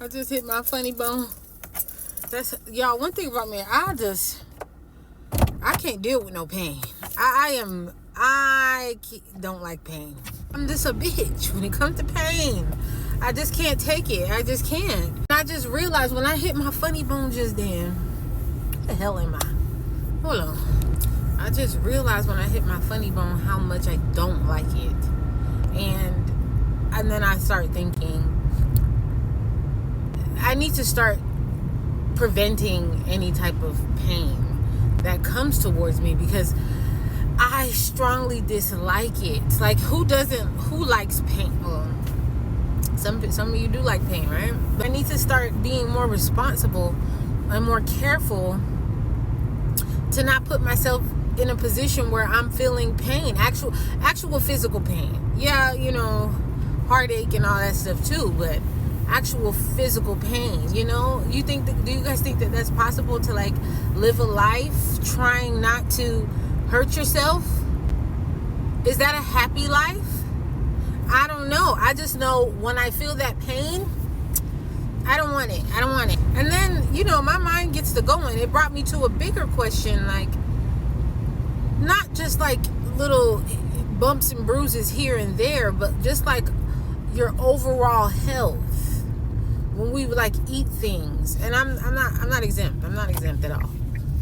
I just hit my funny bone. That's, y'all, one thing about me, I can't deal with no pain. I don't like pain. I'm just a bitch when it comes to pain. I just can't take it. I just can't. I just realized when I hit my funny bone just then, what the hell am I? Hold on. I just realized when I hit my funny bone how much I don't like it. And then I start thinking, I need to start preventing any type of pain that comes towards me, because I strongly dislike it. Like, who likes pain? Well, some of you do like pain, right? But I need to start being more responsible and more careful to not put myself in a position where I'm feeling pain, actual physical pain. Yeah, heartache and all that stuff too, but actual physical pain. Do you guys think that that's possible, to like live a life trying not to hurt yourself? Is that a happy life? I don't know. I just know when I feel that pain, I don't want it. And then, my mind gets to going. It brought me to a bigger question, like, not just like little bumps and bruises here and there, but just like your overall health. When we like eat things, and I'm not exempt at all,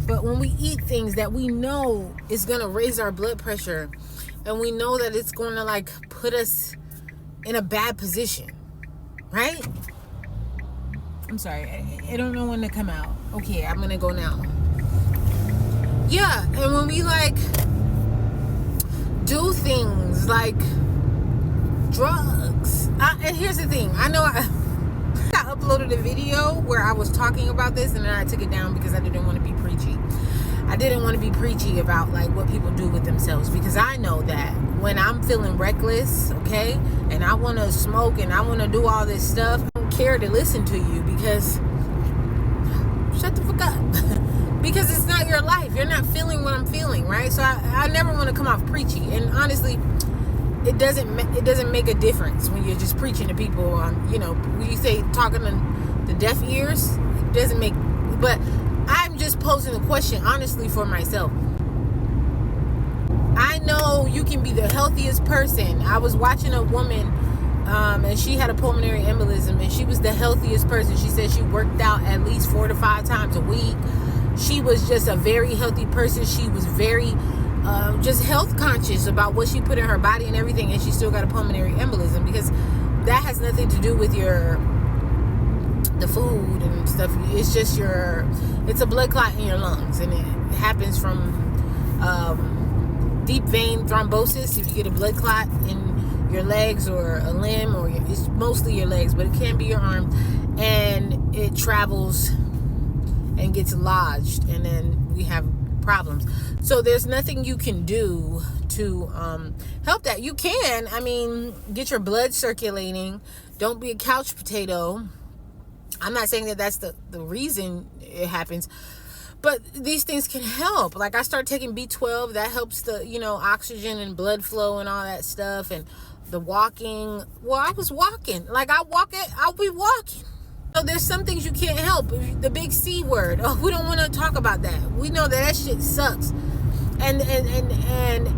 but when we eat things that we know is gonna raise our blood pressure, and we know that it's gonna like put us in a bad position, right? I'm sorry, I don't know when to come out. Okay, I'm gonna go now. Yeah, and when we like do things like drugs, and here's the thing, I know I uploaded a video where I was talking about this, and then I took it down because I didn't want to be preachy. I didn't want to be preachy about like what people do with themselves, because I know that when I'm feeling reckless, okay, and I want to smoke and I want to do all this stuff, I don't care to listen to you, because shut the fuck up. Because it's not your life. You're not feeling what I'm feeling, right? So I never want to come off preachy, and honestly, it doesn't make a difference when you're just preaching to people on, when you say talking to the deaf ears, it doesn't make, but I'm just posing a question honestly for myself. I know you can be the healthiest person. I was watching a woman, and she had a pulmonary embolism, and she was the healthiest person. She said she worked out at least 4 to 5 times a week. She was just a very healthy person. She was very just health conscious about what she put in her body and everything, and she still got a pulmonary embolism, because that has nothing to do with the food and stuff. It's just it's a blood clot in your lungs, and it happens from deep vein thrombosis. If you get a blood clot in your legs or a limb, or it's mostly your legs, but it can be your arm, and it travels and gets lodged, and then we have problems. So there's nothing you can do to help that. You can, get your blood circulating. Don't be a couch potato. I'm not saying that that's the reason it happens, but these things can help. Like, I start taking B12, that helps the, oxygen and blood flow and all that stuff. And the walking, well, I was walking. Like, I'll be walking. So there's some things you can't help. The big C word. Oh, we don't want to talk about that. We know that shit sucks. And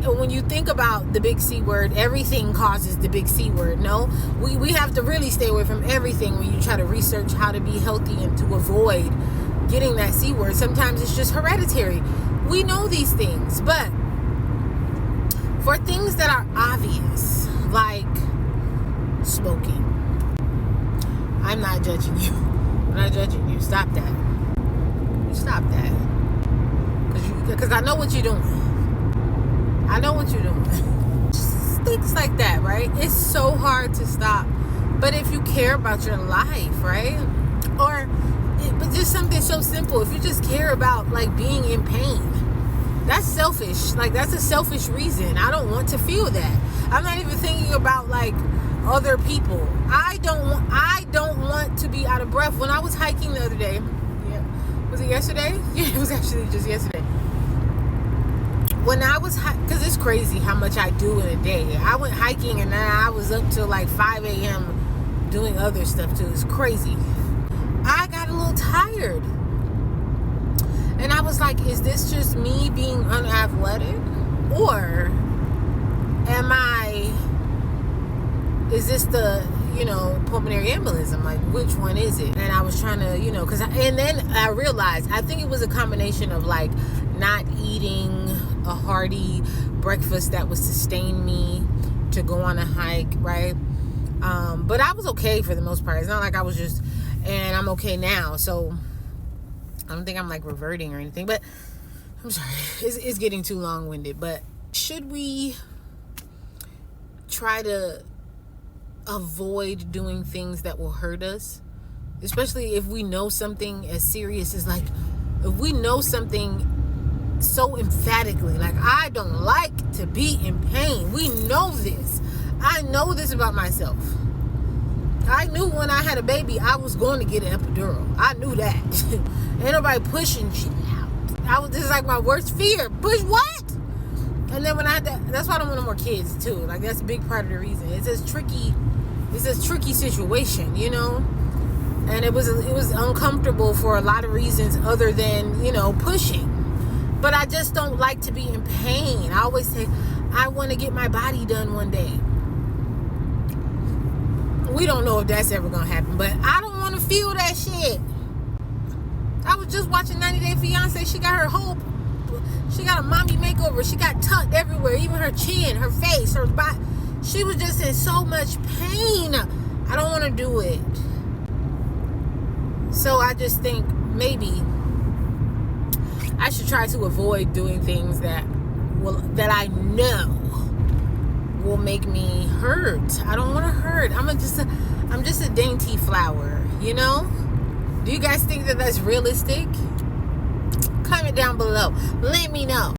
when you think about the big C word, everything causes the big C word. No, we have to really stay away from everything when you try to research how to be healthy and to avoid getting that C word. Sometimes it's just hereditary. We know these things, but for things that are obvious, like smoking, I'm not judging you. I'm not judging you. Stop that. Stop that. Because I know what you're doing. I know what you're doing. Just things like that, right? It's so hard to stop. But if you care about your life, right? But just something so simple. If you just care about, like, being in pain, that's selfish. Like, that's a selfish reason. I don't want to feel that. I'm not even thinking about, like, other people. I don't want to be out of breath. When I was hiking the other day, was it yesterday? Yeah, it was actually just yesterday. When I was, because it's crazy how much I do in a day. I went hiking and then I was up till like 5 a.m. doing other stuff too. It's crazy. I got a little tired. And I was like, is this just me being unathletic? Or is this the, pulmonary embolism? Like, which one is it? And I was trying to, and then I realized, I think it was a combination of like not eating a hearty breakfast that would sustain me to go on a hike, right? But I was okay for the most part. It's not like I was just, and I'm okay now. So I don't think I'm like reverting or anything, but I'm sorry. It's getting too long-winded, but should we try to avoid doing things that will hurt us? Especially if we know something as serious as like, if we know something so emphatically, like I don't like to be in pain. We know this. I know this about myself. I knew when I had a baby, I was going to get an epidural. I knew that. Ain't nobody pushing shit out. This is like my worst fear. Push what? And then when I had that's why I don't want no more kids too. Like that's a big part of the reason. It's a tricky situation, And it was uncomfortable for a lot of reasons other than, pushing. But I just don't like to be in pain. I always say, I want to get my body done one day. We don't know if that's ever going to happen, but I don't want to feel that shit. I was just watching 90 Day Fiance. She got her whole, she got a mommy makeover. She got tucked everywhere, even her chin, her face, her body. She was just in so much pain. I don't want to do it. So I just think maybe I should try to avoid doing things that I know will make me hurt. I don't want to hurt. I'm just a dainty flower, Do you guys think that that's realistic? Comment down below. Let me know.